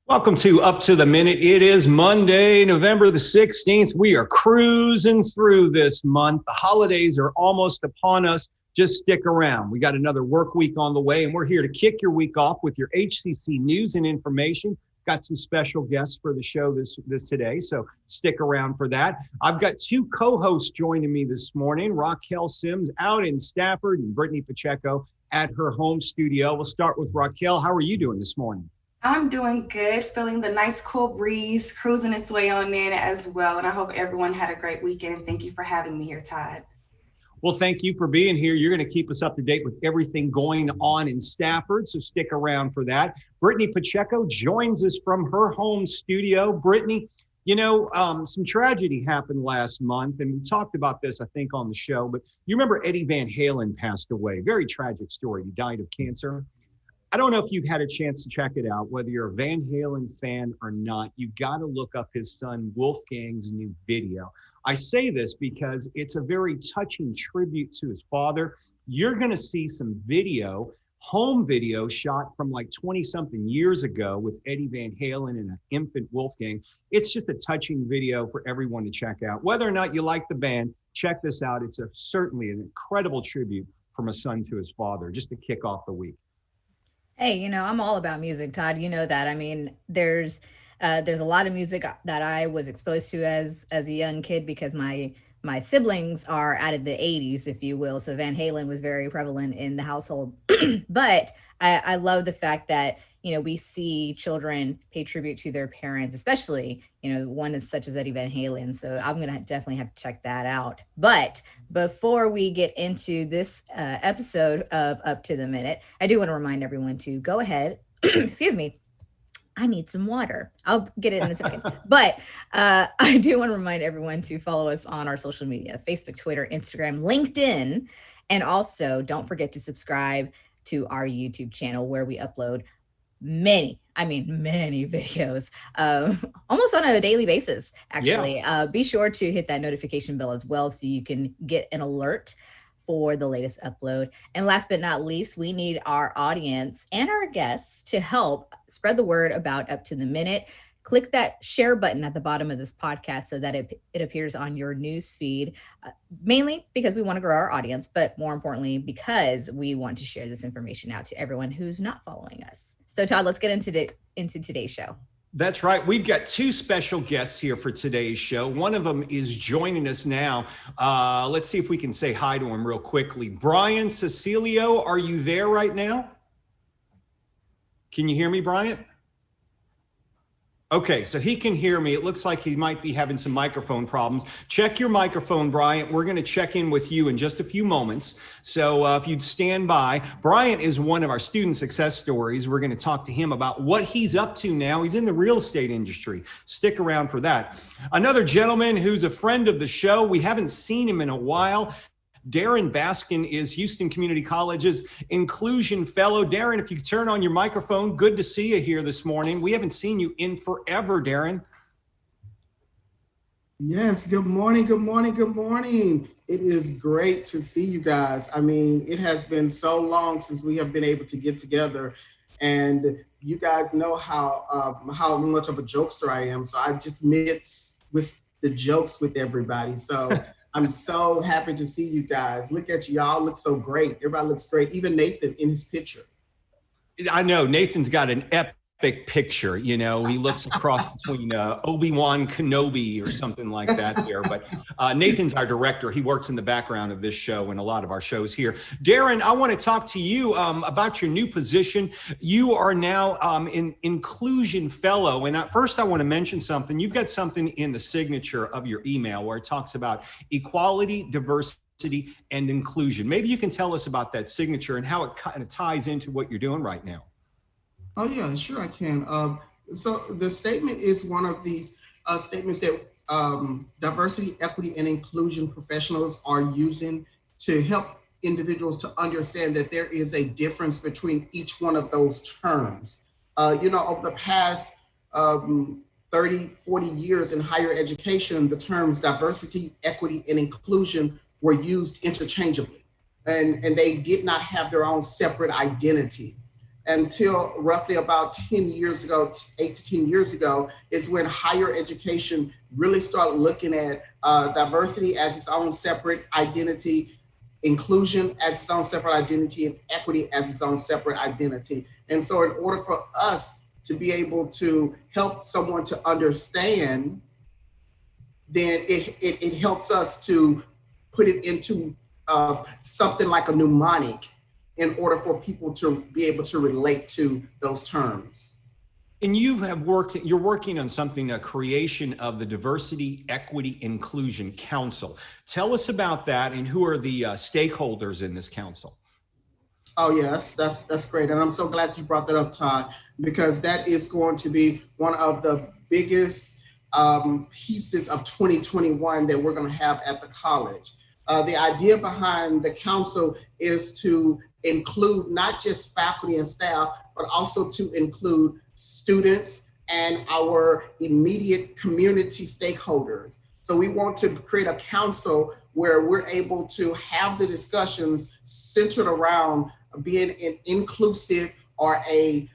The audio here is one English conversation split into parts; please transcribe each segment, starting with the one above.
Welcome to Up to the Minute. It is Monday, November the 16th. We are cruising through this month. The holidays are almost upon us. Just stick around. We got another work week on the way, and we're here to kick your week off with your HCC news and information. Got some special guests for the show this today, so stick around for that. I've got two co-hosts joining me this morning, Raquel Sims out in Stafford and Brittany Pacheco at her home studio. We'll start with Raquel. How are you doing this morning? I'm doing good, feeling the nice cool breeze, cruising its way on in as well. And I hope everyone had a great weekend. And thank you for having me here, Todd. Well, thank you for being here. You're going to keep us up to date with everything going on in Stafford, so stick around for that. Brittany Pacheco joins us from her home studio. Brittany, some tragedy happened last month, and we talked about this, I think, on the show. But you remember Eddie Van Halen passed away. Very tragic story. He died of cancer. I don't know if you've had a chance to check it out, whether you're a Van Halen fan or not. You got to look up his son Wolfgang's new video. I say this because it's a very touching tribute to his father. You're going to see some video, home video shot from like 20-something years ago with Eddie Van Halen and an infant Wolfgang. It's just a touching video for everyone to check out. Whether or not you like the band, check this out. It's certainly an incredible tribute from a son to his father, just to kick off the week. Hey, I'm all about music, Todd. You know that. I mean, there's a lot of music that I was exposed to as a young kid because my siblings are out of the 80s, if you will. So Van Halen was very prevalent in the household. But I love the fact that, we see children pay tribute to their parents, especially, one is such as Eddie Van Halen. So I'm going to definitely have to check that out. But before we get into this episode of Up to the Minute, I do want to remind everyone to go ahead. Excuse me. I need some water. I'll get it in a second. But I do want to remind everyone to follow us on our social media, Facebook, Twitter, Instagram, LinkedIn. And also don't forget to subscribe to our YouTube channel where we upload many videos, almost on a daily basis, actually. Yeah. Be sure to hit that notification bell as well so you can get an alert for the latest upload. And last but not least, we need our audience and our guests to help spread the word about Up to the Minute. Click that share button at the bottom of this podcast so that it appears on your news feed, mainly because we want to grow our audience, but more importantly, because we want to share this information out to everyone who's not following us. So Todd, let's get into today's show. That's right. We've got two special guests here for today's show. One of them is joining us now. Let's see if we can say hi to him real quickly. Bryant Cecilio, are you there right now? Can you hear me, Bryant? Okay, so he can hear me. It looks like he might be having some microphone problems. Check your microphone, Bryant. We're going to check in with you in just a few moments. So if you'd stand by. Bryant is one of our student success stories. We're going to talk to him about what he's up to now. He's in the real estate industry. Stick around for that. Another gentleman who's a friend of the show. We haven't seen him in a while. Darin Baskin is Houston Community College's Inclusion Fellow. Darin, if you turn on your microphone, good to see you here this morning. We haven't seen you in forever, Darin. Yes, good morning. It is great to see you guys. I mean, it has been so long since we have been able to get together, and you guys know how much of a jokester I am. So I just mix with the jokes with everybody. So I'm so happy to see you guys. Look at you. Y'all look so great. Everybody looks great. Even Nathan in his picture. I know Nathan's got an epic picture. He looks across between Obi-Wan Kenobi or something like that there. But Nathan's our director. He works in the background of this show and a lot of our shows here. Darin, I want to talk to you about your new position. You are now an Inclusion Fellow. And first I want to mention something. You've got something in the signature of your email where it talks about equality, diversity, and inclusion. Maybe you can tell us about that signature and how it kind of ties into what you're doing right now. Oh, yeah, sure, I can. So the statement is one of these statements that diversity, equity, and inclusion professionals are using to help individuals to understand that there is a difference between each one of those terms. Over the past 30, 40 years in higher education, the terms diversity, equity, and inclusion were used interchangeably, and they did not have their own separate identity. until roughly about 10 years ago, 8 to 10 years ago, is when higher education really started looking at diversity as its own separate identity, inclusion as its own separate identity, and equity as its own separate identity. And so in order for us to be able to help someone to understand, then it helps us to put it into something like a mnemonic in order for people to be able to relate to those terms. And you're working on something, a creation of the Diversity, Equity, Inclusion Council. Tell us about that, and who are the stakeholders in this council? Oh yes, that's great. And I'm so glad you brought that up, Todd, because that is going to be one of the biggest pieces of 2021 that we're going to have at the college. The idea behind the council is to include not just faculty and staff, but also to include students and our immediate community stakeholders. So we want to create a council where we're able to have the discussions centered around being an inclusive or a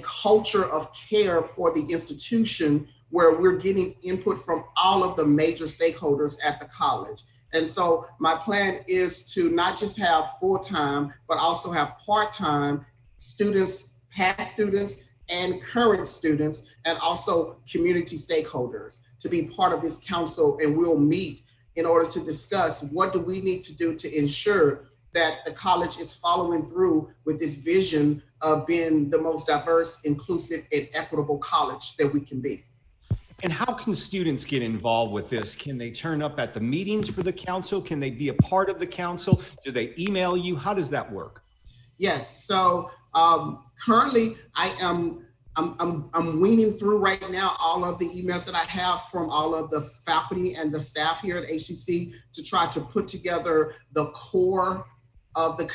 culture of care for the institution, where we're getting input from all of the major stakeholders at the college. And so my plan is to not just have full-time, but also have part-time students, past students, and current students, and also community stakeholders to be part of this council. And we'll meet in order to discuss what do we need to do to ensure that the college is following through with this vision of being the most diverse, inclusive, and equitable college that we can be. And how can students get involved with this? Can they turn up at the meetings for the council? Can they be a part of the council? Do they email you? How does that work? Yes. So currently, I'm weaning through right now all of the emails that I have from all of the faculty and the staff here at HCC to try to put together the core of the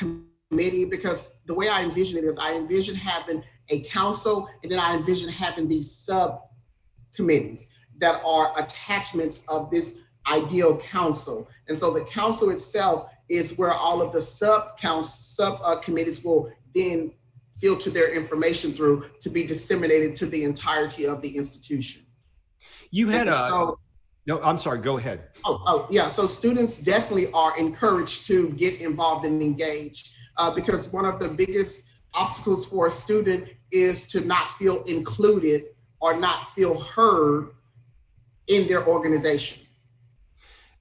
committee, because the way I envision it is I envision having a council, and then I envision having these subcommittees that are attachments of this ideal council. And so the council itself is where all of the subcommittees will then filter their information through to be disseminated to the entirety of the institution. You had no, I'm sorry, go ahead. Oh, yeah. So students definitely are encouraged to get involved and engaged because one of the biggest obstacles for a student is to not feel included or not feel heard in their organization.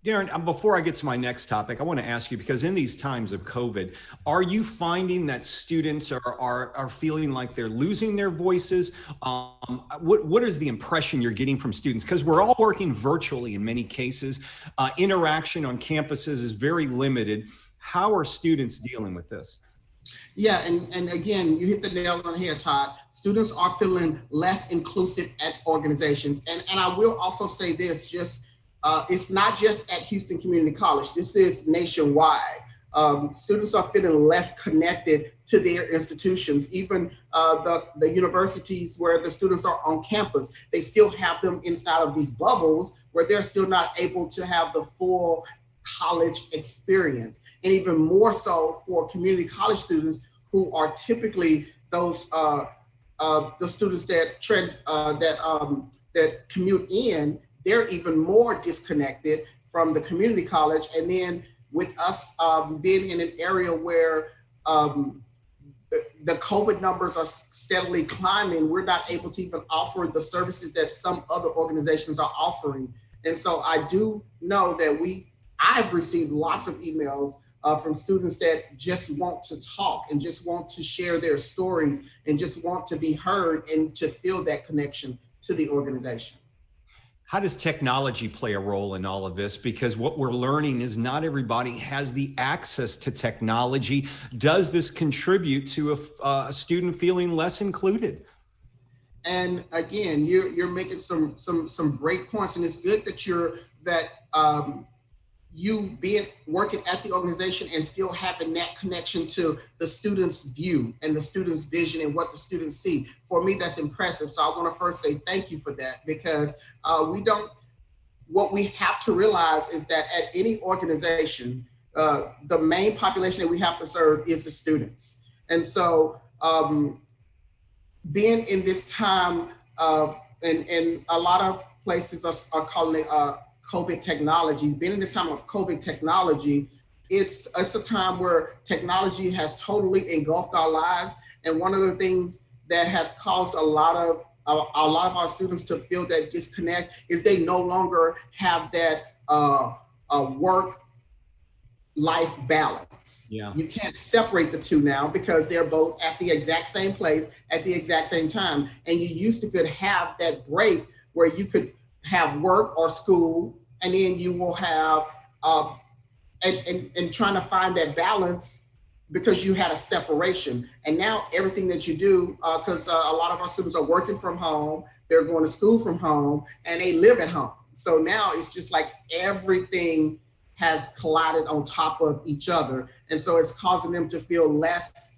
Darin, before I get to my next topic, I want to ask you, because in these times of COVID, are you finding that students are feeling like they're losing their voices? What is the impression you're getting from students? Because we're all working virtually in many cases. Interaction on campuses is very limited. How are students dealing with this? Yeah, and again, you hit the nail on the head, Todd. Students are feeling less inclusive at organizations. And I will also say this, it's not just at Houston Community College. This is nationwide. Students are feeling less connected to their institutions. Even the universities where the students are on campus, they still have them inside of these bubbles where they're still not able to have the full college experience. And even more so for community college students who are typically those the students that commute in. They're even more disconnected from the community college. And then with us being in an area where the COVID numbers are steadily climbing, we're not able to even offer the services that some other organizations are offering. And so I do know that I've received lots of emails from students that just want to talk and just want to share their stories and just want to be heard and to feel that connection to the organization. How does technology play a role in all of this? Because what we're learning is not everybody has the access to technology. Does this contribute to a student feeling less included? And again, you're making some great points, and it's good that you being working at the organization and still having that connection to the student's view and the student's vision and what the students see. For me, that's impressive. So I want to first say thank you for that, because what we have to realize is that at any organization, the main population that we have to serve is the students. And so being in this time of, and a lot of places are calling it COVID technology, being in this time of COVID technology, it's a time where technology has totally engulfed our lives. And one of the things that has caused a lot of our students to feel that disconnect is they no longer have that work life balance. Yeah. You can't separate the two now because they're both at the exact same place at the exact same time. And you used to could have that break where you could have work or school, and then you will have and trying to find that balance because you had a separation. And now everything that you do, because a lot of our students are working from home, they're going to school from home, and they live at home. So now it's just like everything has collided on top of each other. And so it's causing them to feel less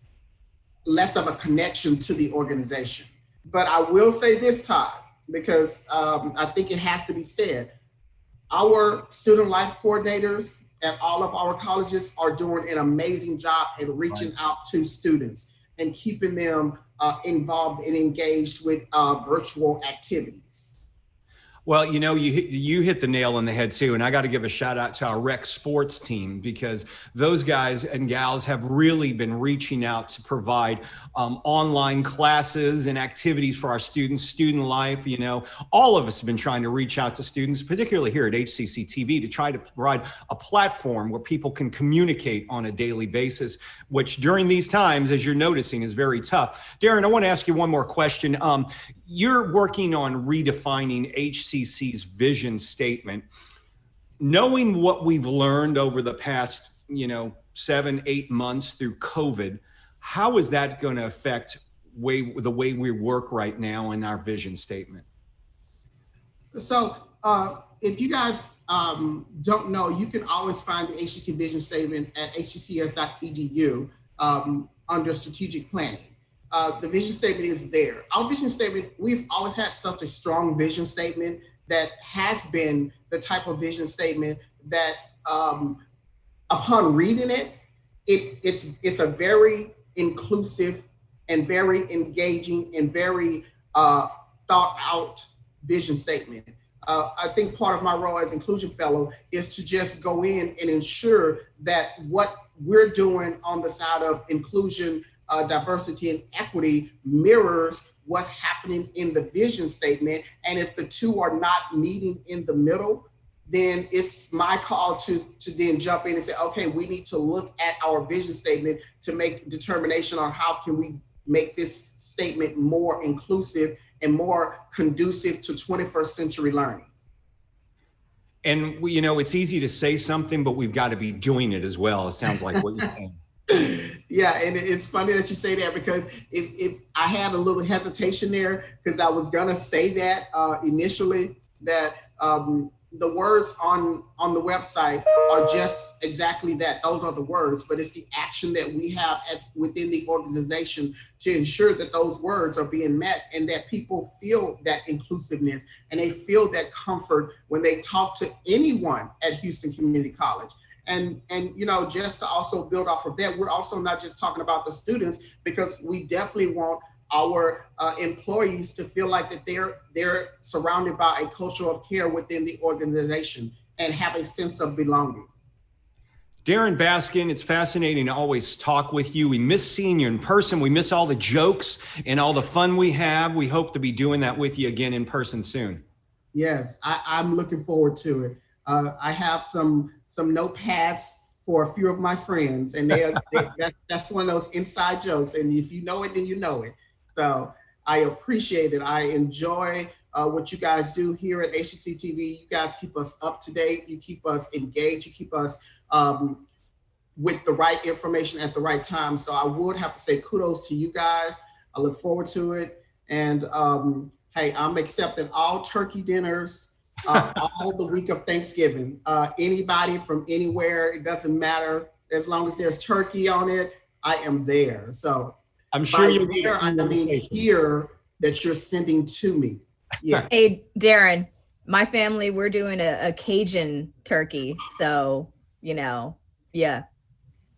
of a connection to the organization. But I will say this, Todd, because I think it has to be said, our student life coordinators at all of our colleges are doing an amazing job at reaching out to students and keeping them involved and engaged with virtual activities. Well, you hit the nail on the head too. And I got to give a shout out to our rec sports team, because those guys and gals have really been reaching out to provide online classes and activities for our students, student life. All of us have been trying to reach out to students, particularly here at HCCTV, to try to provide a platform where people can communicate on a daily basis, which during these times, as you're noticing, is very tough. Darin, I want to ask you one more question. You're working on redefining HCC's vision statement. Knowing what we've learned over the past, 7-8 months through COVID, how is that going to affect the way we work right now in our vision statement? So if you guys don't know, you can always find the HCC vision statement at hccs.edu under strategic planning. The vision statement is there. Our vision statement, we've always had such a strong vision statement that has been the type of vision statement that upon reading it, it's a very inclusive and very engaging and very thought out vision statement. I think part of my role as Inclusion Fellow is to just go in and ensure that what we're doing on the side of inclusion, diversity, and equity mirrors what's happening in the vision statement. And if the two are not meeting in the middle, then it's my call to then jump in and say, okay, we need to look at our vision statement to make determination on how can we make this statement more inclusive and more conducive to 21st century learning. And it's easy to say something, but we've got to be doing it as well. It sounds like what you're saying. Yeah, and it's funny that you say that, because if I had a little hesitation there, because I was gonna say that initially, that the words on the website are just exactly that. Those are the words, but it's the action that we have within the organization to ensure that those words are being met and that people feel that inclusiveness and they feel that comfort when they talk to anyone at Houston Community College. And just to also build off of that, we're also not just talking about the students, because we definitely want our employees to feel like that they're surrounded by a culture of care within the organization and have a sense of belonging. Darin Baskin, it's fascinating to always talk with you. We miss seeing you in person. We miss all the jokes and all the fun we have. We hope to be doing that with you again in person soon. Yes, I'm looking forward to it. I have some notepads for a few of my friends, and that's one of those inside jokes. And if you know it, then you know it. So I appreciate it. I enjoy what you guys do here at HCCTV. You guys keep us up to date. You keep us engaged. You keep us with the right information at the right time. So I would have to say kudos to you guys. I look forward to it. And hey, I'm accepting all turkey dinners all the week of Thanksgiving. Anybody from anywhere, it doesn't matter. As long as there's turkey on it, I am there. So I'm sure you'll be there. I mean, here that you're sending to me. Yeah. Hey, Darin, my family, we're doing a Cajun turkey. So, yeah.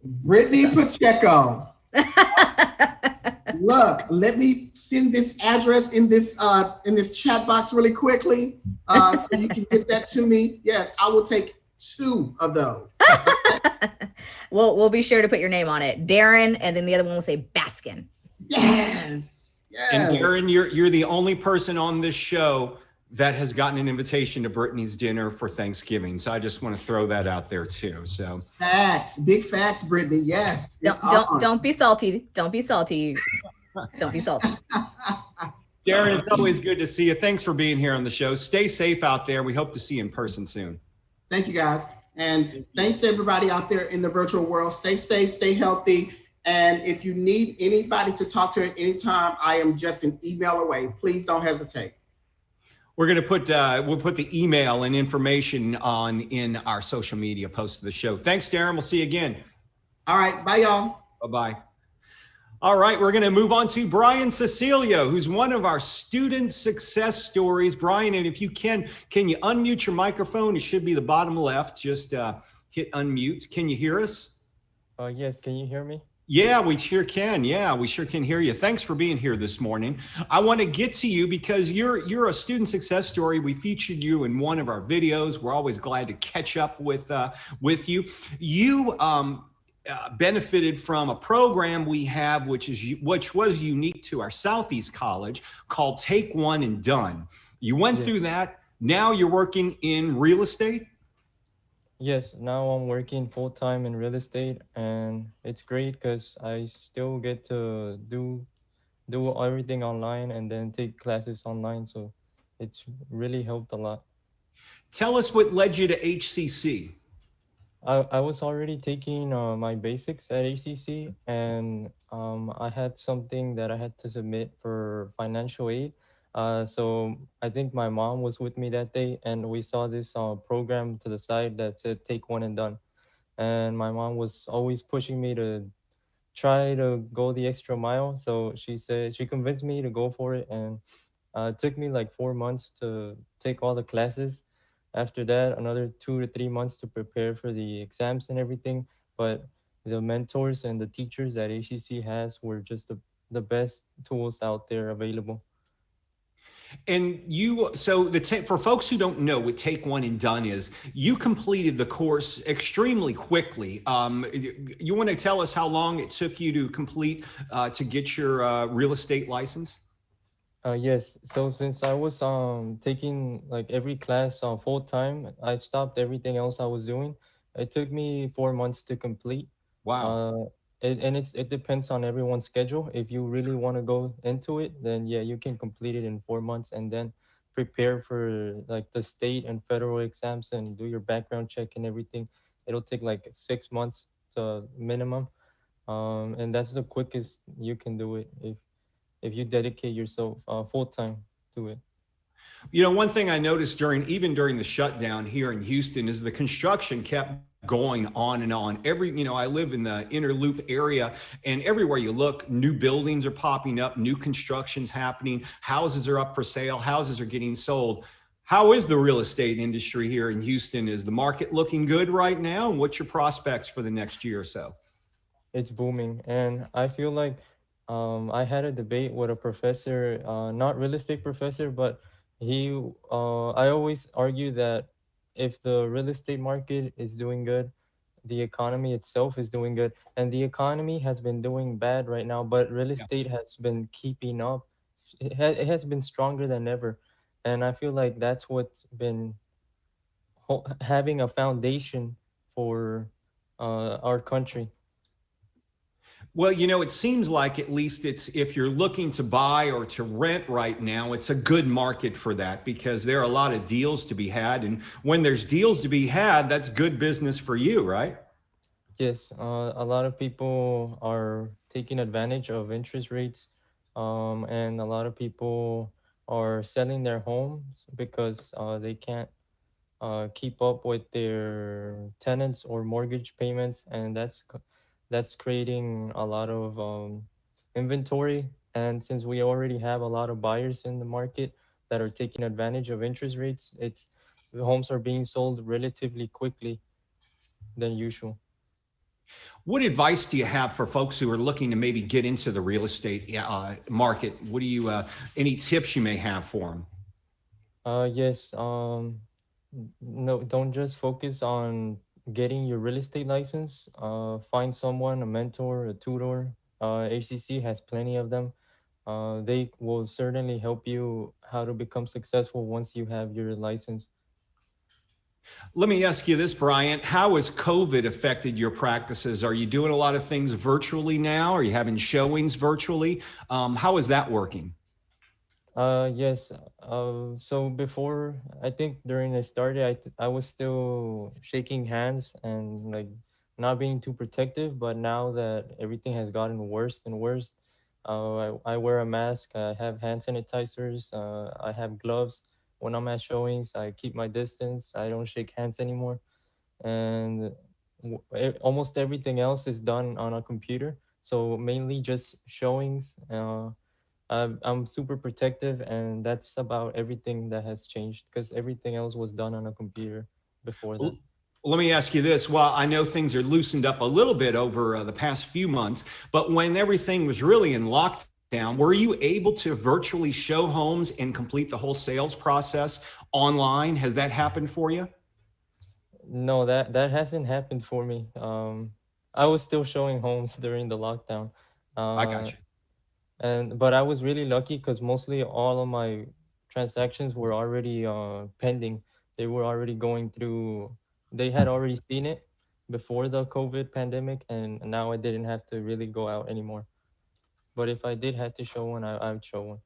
Brittany Pacheco. Look, let me send this address in this chat box really quickly, so you can get that to me. Yes, I will take 2 of those. We'll be sure to put your name on it, Darin, and then the other one will say Baskin. Yes. And Yes. Darin, you're the only person on this show that has gotten an invitation to Brittany's dinner for Thanksgiving. So I just want to throw that out there too. So Facts, big facts, Brittany. Yes, it's Don't be salty. Don't be salty. Don't be salty. Darin, it's always good to see you. Thanks for being here on the show. Stay safe out there. We hope to see you in person soon. Thank you, guys. And thanks everybody out there in the virtual world. Stay safe, stay healthy. And if you need anybody to talk to at any time, I am just an email away. Please don't hesitate. We're going to put we'll put the email and information on in our social media posts of the show. Thanks, Darin. We'll see you again. All right. Bye, y'all. Bye-bye. All right, we're going to move on to Bryant Cecilio, who's one of our student success stories. Brian, and if you can you unmute your microphone? It should be the bottom left. Just hit unmute. Can you hear us? Yes, can you hear me? Yeah, we sure can. Yeah, we sure can hear you. Thanks for being here this morning. I want to get to you because you're a student success story. We featured you in one of our videos. We're always glad to catch up with you. You benefited from a program we have, which was unique to our Southeast College, called Take One and Done. You went through that. Now you're working in real estate. Yes, now I'm working full-time in real estate, and it's great because I still get to do everything online and then take classes online. So it's really helped a lot. Tell us what led you to HCC. I was already taking my basics at HCC, and I had something that I had to submit for financial aid. So I think my mom was with me that day, and we saw this program to the side that said "Take One and Done," and my mom was always pushing me to try to go the extra mile. So she convinced me to go for it, and it took me like 4 months to take all the classes. After that, another 2 to 3 months to prepare for the exams and everything. But the mentors and the teachers that HCC has were just the best tools out there available. And for folks who don't know what Take One and Done is, you completed the course extremely quickly. You want to tell us how long it took you to complete to get your real estate license? Yes. So since I was taking like every class full time, I stopped everything else I was doing. It took me 4 months to complete. Wow. It depends on everyone's schedule. If you really want to go into it, then yeah, you can complete it in 4 months and then prepare for like the state and federal exams and do your background check and everything. It'll take like 6 months to minimum. And that's the quickest you can do it if you dedicate yourself full time to it. You know, one thing I noticed even during the shutdown here in Houston is the construction kept going on and on. I live in the inner loop area, and everywhere you look, new buildings are popping up, new construction's happening, houses are up for sale, houses are getting sold. How is the real estate industry here in Houston? Is the market looking good right now? And what's your prospects for the next year or so? It's booming, and I feel like I had a debate with a professor, not real estate professor, but I always argue that if the real estate market is doing good, the economy itself is doing good, and the economy has been doing bad right now, but real estate has been keeping up. It has been stronger than ever, and I feel like that's what's been having a foundation for our country. Well, it seems like at least if you're looking to buy or to rent right now, it's a good market for that because there are a lot of deals to be had. And when there's deals to be had, that's good business for you, right? Yes, a lot of people are taking advantage of interest rates, and a lot of people are selling their homes because they can't keep up with their tenants or mortgage payments, and that's creating a lot of inventory. And since we already have a lot of buyers in the market that are taking advantage of interest rates, the homes are being sold relatively quickly than usual. What advice do you have for folks who are looking to maybe get into the real estate market? What do you, any tips you may have for them? Yes. No, don't just focus on getting your real estate license. Find someone, a mentor, a tutor. HCC has plenty of them. They will certainly help you how to become successful once you have your license. Let me ask you this, Bryant. How has COVID affected your practices? Are you doing a lot of things virtually now? Are you having showings virtually? How is that working? Yes. So before, I think during I started, I was still shaking hands and like not being too protective. But now that everything has gotten worse and worse, I wear a mask. I have hand sanitizers. I have gloves when I'm at showings. I keep my distance. I don't shake hands anymore, and almost everything else is done on a computer. So mainly just showings. I'm super protective, and that's about everything that has changed because everything else was done on a computer before that. Well, let me ask you this. Well, I know things are loosened up a little bit over the past few months, but when everything was really in lockdown, were you able to virtually show homes and complete the whole sales process online? Has that happened for you? No, that hasn't happened for me. I was still showing homes during the lockdown. I Uh, got you. but I was really lucky because mostly all of my transactions were already pending. They were already going through. They had already seen it before the COVID pandemic, and now I didn't have to really go out anymore. But if I did have to show one, I would show one.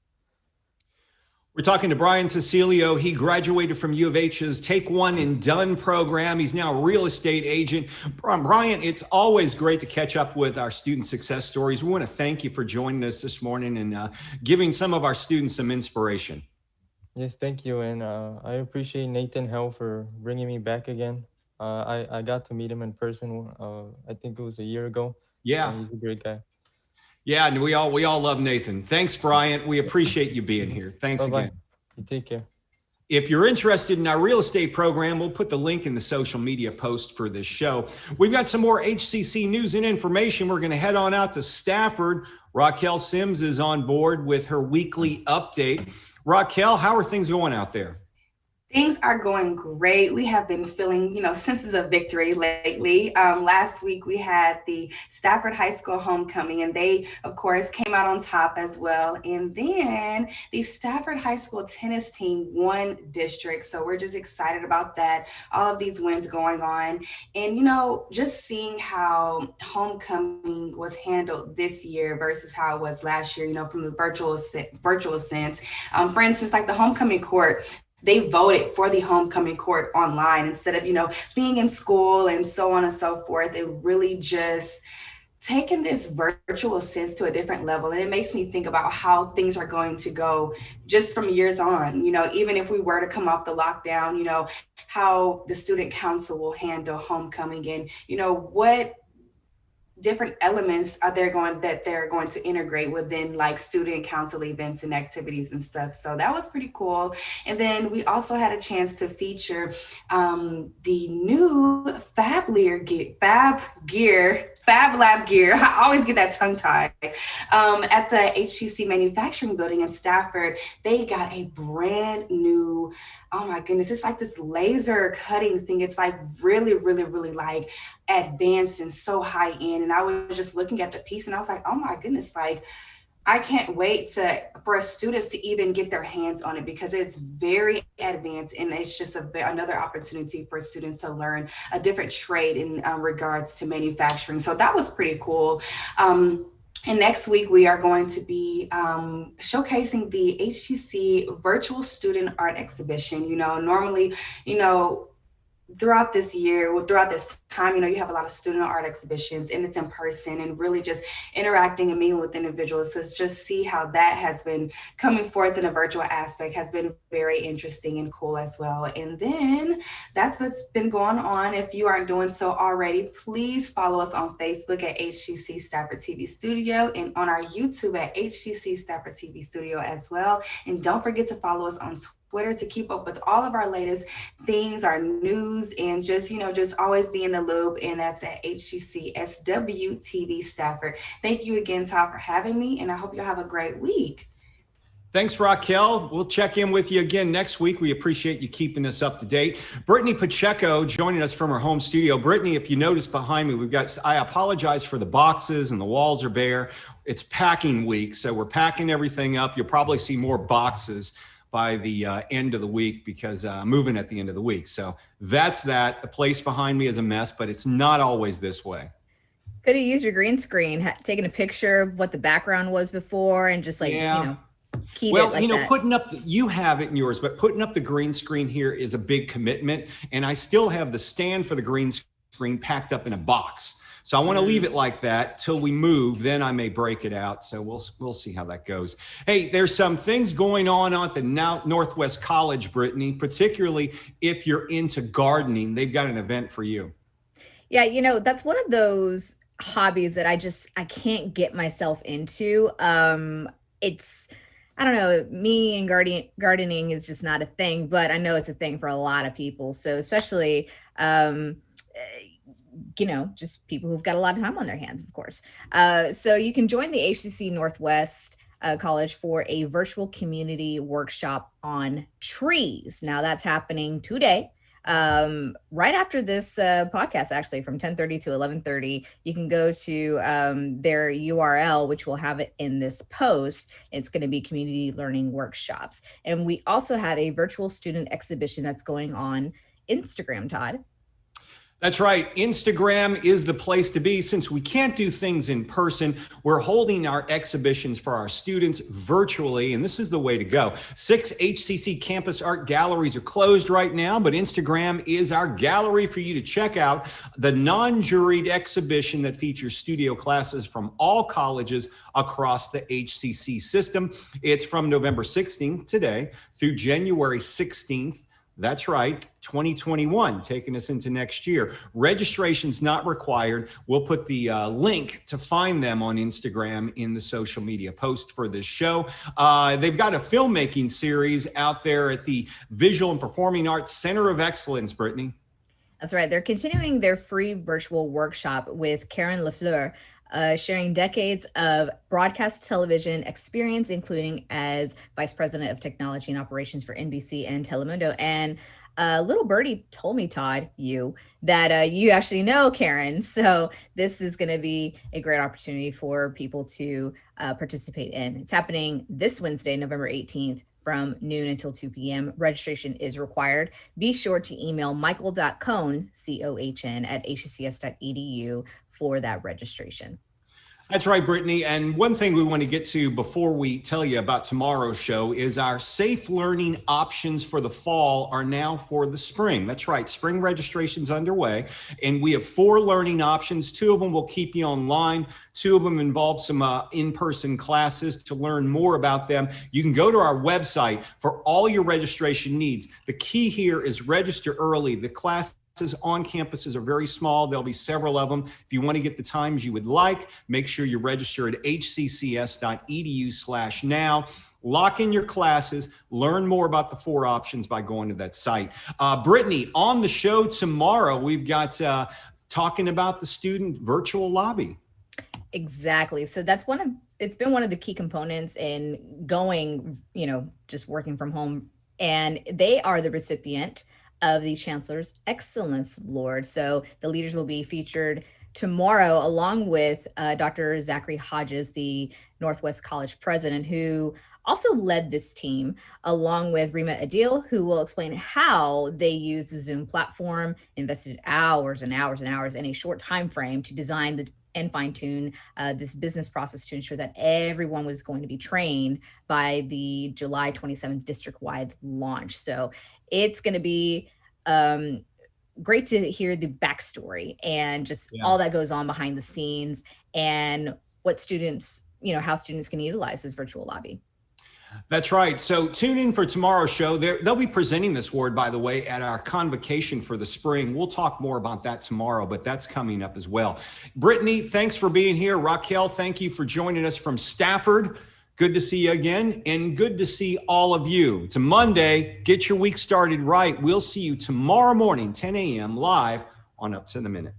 We're talking to Bryant Cecilio. He graduated from U of H's Take One and Done program. He's now a real estate agent. Bryant, it's always great to catch up with our student success stories. We want to thank you for joining us this morning and giving some of our students some inspiration. Yes, thank you, and I appreciate Nathan Hell for bringing me back again. I got to meet him in person. I think it was a year ago, Yeah. and he's a great guy. Yeah, and we all love Nathan. Thanks, Bryant. We appreciate you being here. Thanks Bye-bye. again. You take care. If you're interested in our real estate program, we'll put the link in the social media post for this show. We've got some more HCC news and information. We're going to head on out to Stafford. Raquel Sims is on board with her weekly update. Raquel, how are things going out there? Things are going great. We have been feeling, senses of victory lately. Last week we had the Stafford High School homecoming, and they, of course, came out on top as well. And then the Stafford High School tennis team won district. So we're just excited about that. All of these wins going on. And, just seeing how homecoming was handled this year versus how it was last year, from the virtual sense. For instance, like the homecoming court, they voted for the homecoming court online instead of, being in school and so on and so forth. They really just taken this virtual sense to a different level. And it makes me think about how things are going to go just from years on, even if we were to come off the lockdown, how the student council will handle homecoming and, what different elements are they're going to integrate within like student council events and activities and stuff. So that was pretty cool. And then we also had a chance to feature the new Fab Lab gear. I always get that tongue tied. At the HCC manufacturing building in Stafford, they got a brand new, oh my goodness, it's like this laser cutting thing. It's like really, really, really like advanced and so high end. And I was just looking at the piece and I was like, oh my goodness, like I can't wait for students to even get their hands on it because it's very advanced and it's just another opportunity for students to learn a different trade in regards to manufacturing. So that was pretty cool. And next week, we are going to be showcasing the HCC Virtual Student Art Exhibition. Normally, throughout this time, you have a lot of student art exhibitions and it's in person and really just interacting and meeting with individuals. So just see how that has been coming forth in a virtual aspect has been very interesting and cool as well. And then that's what's been going on. If you aren't doing so already, please follow us on Facebook at HCC Stafford TV Studio and on our YouTube at HCC Stafford TV Studio as well. And don't forget to follow us on Twitter to keep up with all of our latest things, our news, and just, just always be in the loop. And that's at HCCSW Stafford. Thank you again, Todd, for having me, and I hope you'll have a great week. Thanks, Raquel. We'll check in with you again next week. We appreciate you keeping us up to date. Brittany Pacheco joining us from her home studio. Brittany, if you notice behind me, I apologize for the boxes and the walls are bare. It's packing week, so we're packing everything up. You'll probably see more boxes by the end of the week because I'm moving at the end of the week. So that's that. The place behind me is a mess, but it's not always this way. Could have used your green screen, taken a picture of what the background was before and just keyed it like that. Putting up, you have it in yours, but putting up the green screen here is a big commitment. And I still have the stand for the green screen packed up in a box. So I want to leave it like that till we move. Then I may break it out. So we'll see how that goes. Hey, there's some things going on at the Northwest College, Brittany, particularly if you're into gardening. They've got an event for you. Yeah, that's one of those hobbies that I can't get myself into. I don't know, me and gardening is just not a thing, but I know it's a thing for a lot of people. So especially, just people who've got a lot of time on their hands, of course. So you can join the HCC Northwest College for a virtual community workshop on trees. Now that's happening today. Right after this podcast, actually, from 10:30 to 11:30, you can go to their URL, which we'll have it in this post. It's going to be community learning workshops. And we also have a virtual student exhibition that's going on Instagram, Todd. That's right. Instagram is the place to be. Since we can't do things in person, we're holding our exhibitions for our students virtually, and this is the way to go. 6 HCC campus art galleries are closed right now, but Instagram is our gallery for you to check out the non-juried exhibition that features studio classes from all colleges across the HCC system. It's from November 16th today through January 16th. That's right, 2021, taking us into next year. Registration's not required. We'll put the link to find them on Instagram in the social media post for this show. They've got a filmmaking series out there at the Visual and Performing Arts Center of Excellence, Brittany. That's right. They're continuing their free virtual workshop with Karen Lafleur, sharing decades of broadcast television experience, including as Vice President of Technology and Operations for NBC and Telemundo. And little birdie told me, Todd, that you actually know Karen. So this is going to be a great opportunity for people to participate in. It's happening this Wednesday, November 18th, from noon until 2 p.m. Registration is required. Be sure to email michael.cohn, C-O-H-N, at hccs.edu for that registration. That's right, Brittany. And one thing we want to get to before we tell you about tomorrow's show is our safe learning options for the fall are now for the spring. That's right, spring registration's underway. And we have 4 learning options. 2 of them will keep you online. 2 of them involve some in-person classes. To learn more about them, you can go to our website for all your registration needs. The key here is register early. The classes on campuses are very small. There'll be several of them. If you want to get the times you would like, make sure you register at hccs.edu/now. Lock in your classes, learn more about the 4 options by going to that site. Brittany, on the show tomorrow, we've got talking about the student virtual lobby. Exactly. So it's been one of the key components in going, just working from home. And they are the recipient of the Chancellor's Excellence Award. So the leaders will be featured tomorrow, along with Dr. Zachary Hodges, the Northwest College president, who also led this team, along with Rima Adil, who will explain how they use the Zoom platform, invested hours and hours and hours in a short time frame to design and fine-tune this business process to ensure that everyone was going to be trained by the July 27th district-wide launch. So it's going to be great to hear the backstory and just all that goes on behind the scenes and what students, how students can utilize this virtual lobby. That's right. So tune in for tomorrow's show. They'll be presenting this award, by the way, at our convocation for the spring. We'll talk more about that tomorrow, but that's coming up as well. Brittany, thanks for being here. Raquel, thank you for joining us from Stafford. Good to see you again, and good to see all of you. It's a Monday. Get your week started right. We'll see you tomorrow morning, 10 a.m. live on Up to the Minute.